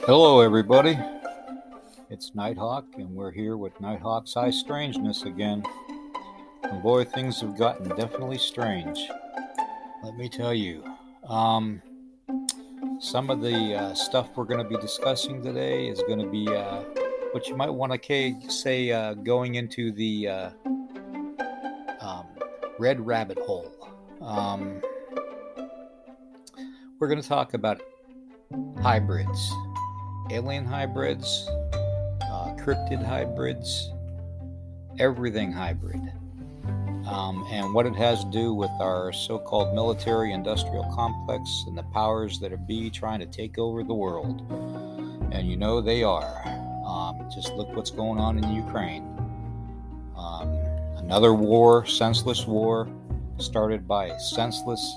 Hello, everybody. It's Nighthawk, and we're here with Nighthawk's High Strangeness again. And boy, things have gotten definitely strange. Let me tell you. Some of the stuff we're going to be discussing today is going to be what you might want to say going into the red rabbit hole. We're going to talk about hybrids. Alien hybrids, cryptid hybrids, everything hybrid, and what it has to do with our so-called military-industrial complex and the powers that be trying to take over the world. And you know they are. Just look what's going on in Ukraine. Another war, senseless war, started by senseless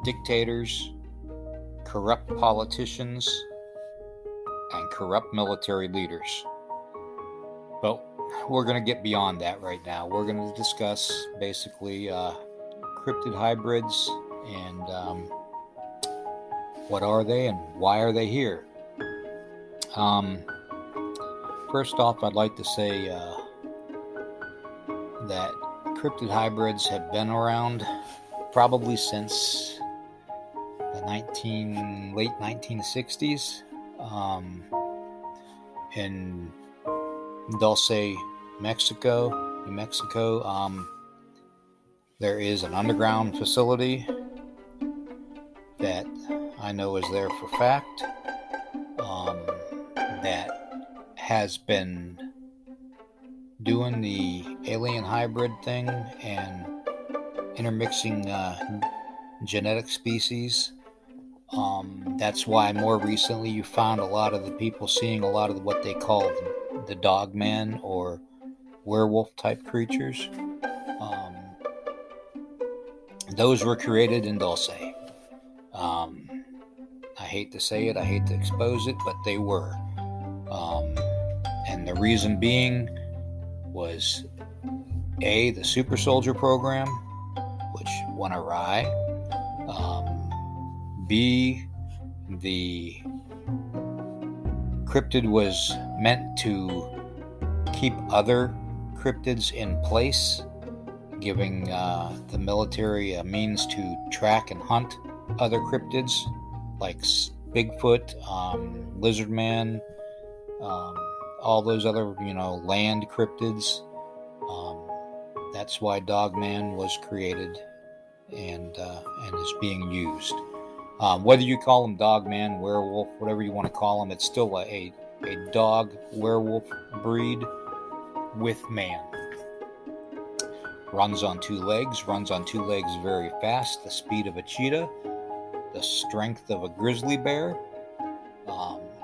dictators, corrupt politicians, and corrupt military leaders. But we're going to get beyond that right now. We're going to discuss basically cryptid hybrids and what are they and why are they here. First off, I'd like to say that cryptid hybrids have been around probably since the late 1960s. In Dulce, New Mexico, there is an underground facility that I know is there for fact, that has been doing the alien hybrid thing and intermixing genetic species. That's why more recently you found a lot of the people seeing a lot of what they call the dogman or werewolf type creatures. Those were created in Dulce. I hate to say it, I hate to expose it, but they were. And the reason being was A, the super soldier program, which went awry. B, the cryptid was meant to keep other cryptids in place, giving the military a means to track and hunt other cryptids like Bigfoot, Lizardman, all those other, land cryptids. That's why Dogman was created and is being used. Whether you call them dogman, werewolf, whatever you want to call them, it's still a dog werewolf breed with man. Runs on two legs very fast, the speed of a cheetah, the strength of a grizzly bear,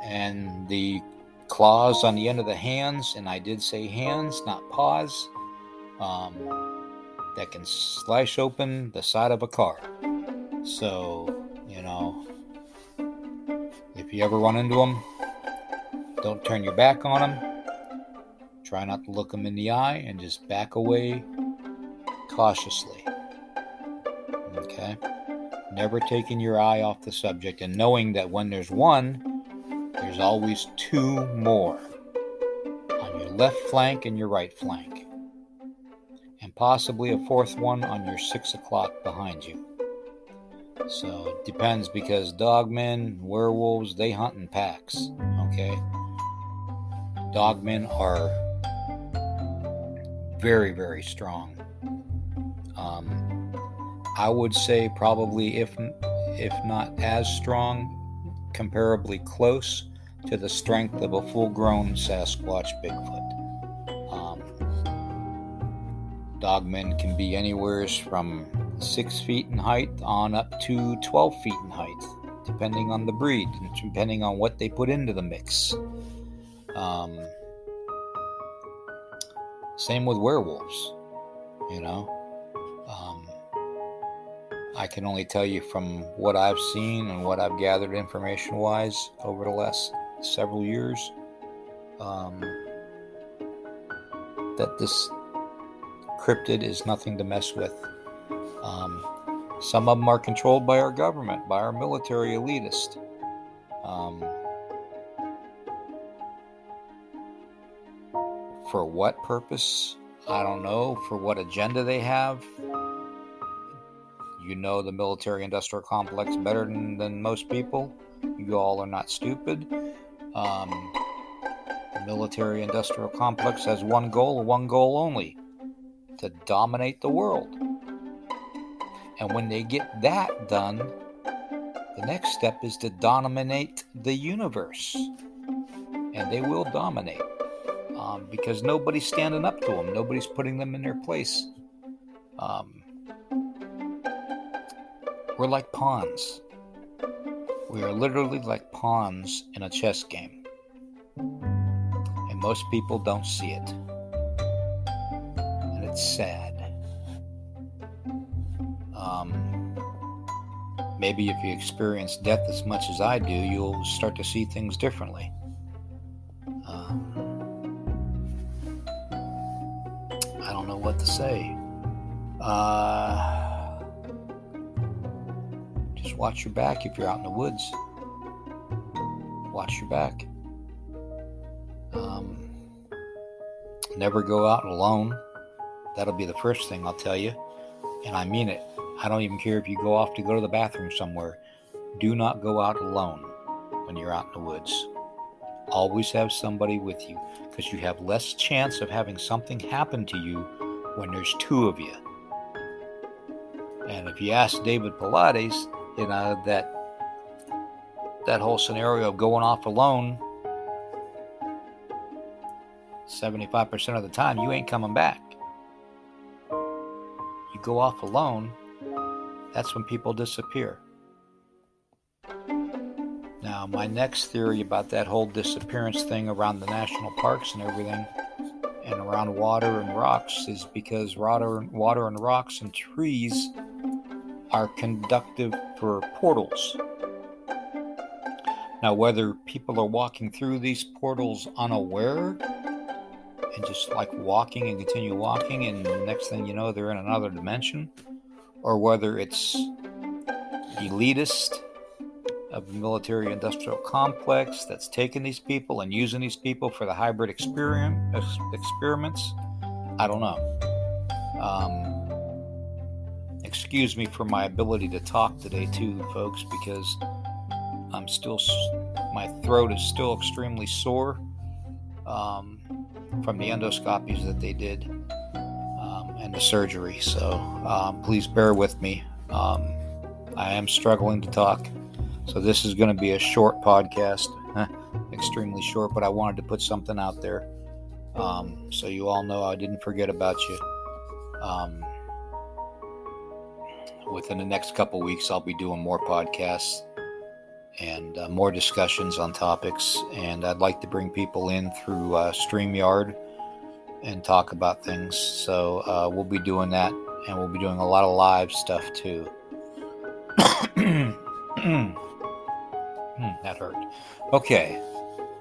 and the claws on the end of the hands, and I did say hands, not paws, that can slice open the side of a car. So, if you ever run into them, don't turn your back on them. Try not to look them in the eye and just back away cautiously. Okay? Never taking your eye off the subject and knowing that when there's one, there's always two more on your left flank and your right flank. And possibly a fourth one on your 6 o'clock behind you. So it depends, because dogmen, werewolves, they hunt in packs, okay? Dogmen are very, very strong. I would say probably, if not as strong, comparably close to the strength of a full-grown Sasquatch Bigfoot. Dogmen can be anywhere from 6 feet in height on up to 12 feet in height, depending on the breed and depending on what they put into the mix. Same with werewolves, I can only tell you from what I've seen and what I've gathered information-wise over the last several years, that this cryptid is nothing to mess with. Some of them are controlled by our government, by our military elitist. For what purpose? I don't know. For what agenda they have? You know the military-industrial complex better than most people. You all are not stupid. The military-industrial complex has one goal only: to dominate the world. And when they get that done, the next step is to dominate the universe. And they will dominate. Because nobody's standing up to them. Nobody's putting them in their place. We're like pawns. We are literally like pawns in a chess game. And most people don't see it. And it's sad. Maybe if you experience death as much as I do, you'll start to see things differently. I don't know what to say. Just watch your back if you're out in the woods. Watch your back. Never go out alone. That'll be the first thing I'll tell you. And I mean it. I don't even care if you go off to go to the bathroom somewhere. Do not go out alone when you're out in the woods. Always have somebody with you, because you have less chance of having something happen to you when there's two of you. And if you ask David Pilates, that whole scenario of going off alone, 75% of the time you ain't coming back. You go off alone, that's when people disappear. Now, my next theory about that whole disappearance thing around the national parks and everything, and around water and rocks, is because water and rocks and trees are conductive for portals. Now, whether people are walking through these portals unaware and just like walking and continue walking, and the next thing you know, they're in another dimension, or whether it's elitist of the military-industrial complex that's taking these people and using these people for the hybrid experiments, I don't know. Excuse me for my ability to talk today too, folks, because my throat is still extremely sore from the endoscopies that they did and the surgery. So please bear with me. I am struggling to talk. So this is going to be a short podcast, extremely short, but I wanted to put something out there so you all know I didn't forget about you. Within the next couple weeks, I'll be doing more podcasts and more discussions on topics, and I'd like to bring people in through StreamYard and talk about things. So we'll be doing that, and we'll be doing a lot of live stuff too. That hurt. Okay,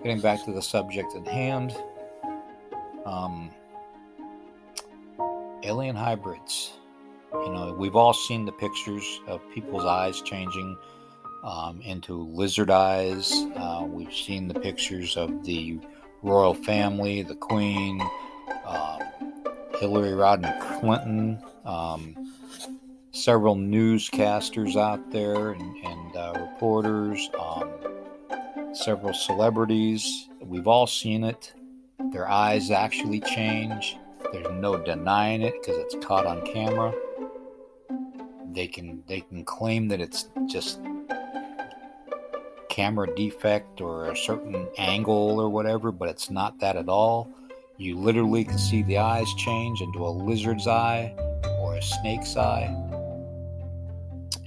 getting back to the subject at hand. Alien hybrids. We've all seen the pictures of people's eyes changing into lizard eyes. We've seen the pictures of the royal family, the Queen, Hillary Rodham Clinton, several newscasters out there and reporters, several celebrities. We've all seen it. Their eyes actually change. There's no denying it because it's caught on camera. They can claim that it's just camera defect or a certain angle or whatever, but it's not that at all. You literally can see the eyes change into a lizard's eye or a snake's eye,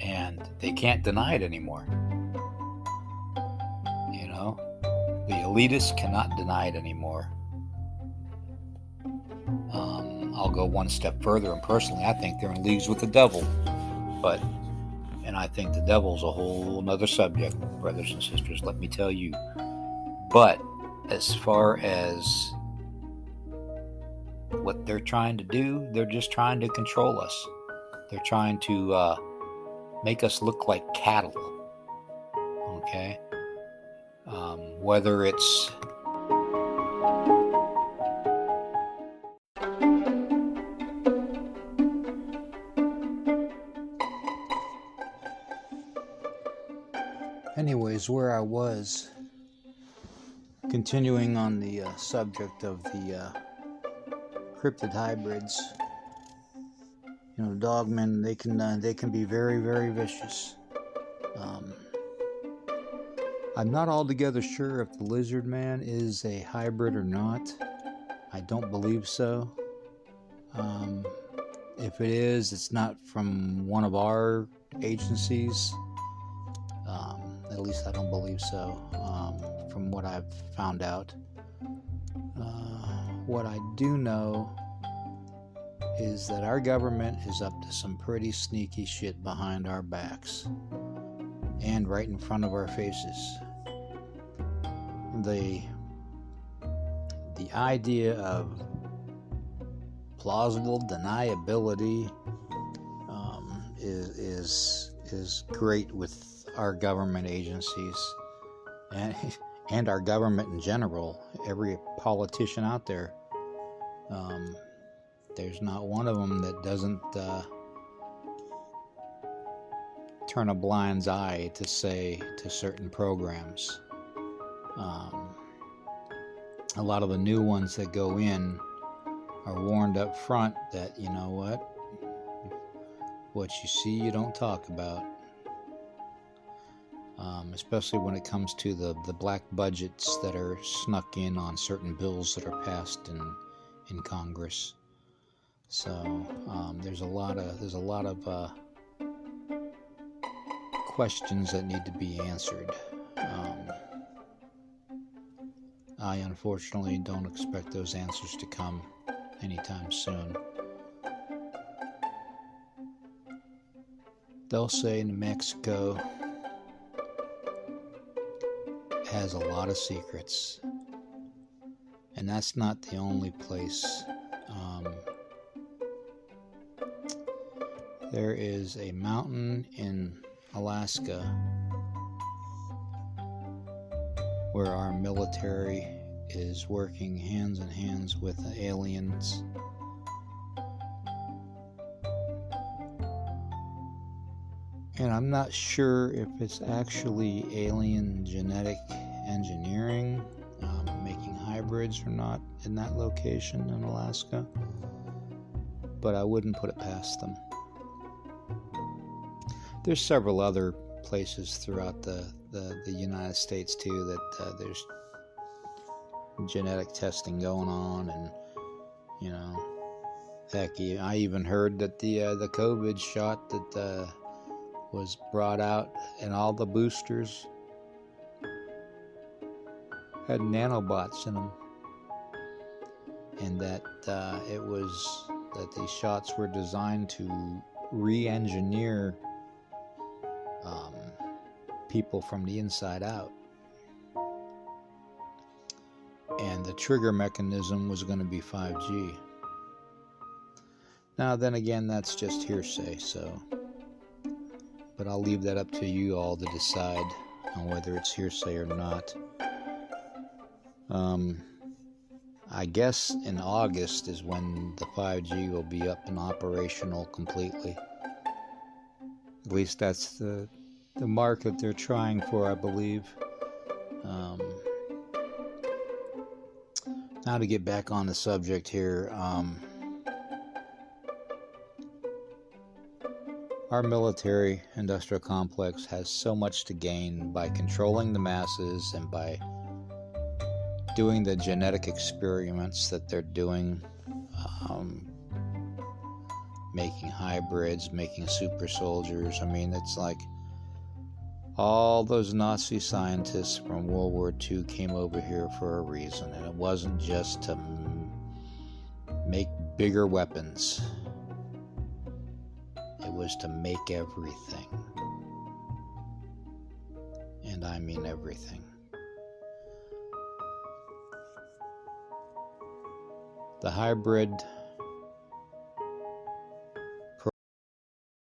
and they can't deny it anymore. The elitists cannot deny it anymore. I'll go one step further, and personally, I think they're in leagues with the devil. And I think the devil's a whole nother subject, brothers and sisters, let me tell you. But as far as what they're trying to do, they're just trying to control us. They're trying to make us look like cattle. Okay? Whether it's anyways, where I was continuing on the subject of the cryptid hybrids, dogmen, they can be very, very vicious. I'm not altogether sure if the lizard man is a hybrid or not. I don't believe so. If it is, it's not from one of our agencies. At least I don't believe so, from what I've found out. What I do know is that our government is up to some pretty sneaky shit behind our backs and right in front of our faces. The idea of plausible deniability is great with our government agencies and our government in general. Every politician out there, there's not one of them that doesn't turn a blind eye to certain programs. A lot of the new ones that go in are warned up front that, what you see you don't talk about. Especially when it comes to the black budgets that are snuck in on certain bills that are passed in Congress. So there's a lot of questions that need to be answered. I unfortunately don't expect those answers to come anytime soon. They'll say New Mexico has a lot of secrets, and that's not the only place. There is a mountain in Alaska where our military is working hands in hands with the aliens. And I'm not sure if it's actually alien genetic engineering, making hybrids or not in that location in Alaska, but I wouldn't put it past them. There's several other places throughout the United States too that there's genetic testing going on, and heck, I even heard that the COVID shot that was brought out and all the boosters had nanobots in them, and that it was that these shots were designed to re-engineer people from the inside out, and the trigger mechanism was going to be 5G. Now then again, that's just hearsay, but I'll leave that up to you all to decide on whether it's hearsay or not. I guess in August is when the 5G will be up and operational completely. At least that's the mark that they're trying for, I believe. Now to get back on the subject here, our military industrial complex has so much to gain by controlling the masses and by doing the genetic experiments that they're doing, making hybrids, making super soldiers. I mean, it's like all those Nazi scientists from World War II came over here for a reason, and it wasn't just to make bigger weapons. It was to make everything. And I mean everything. The hybrid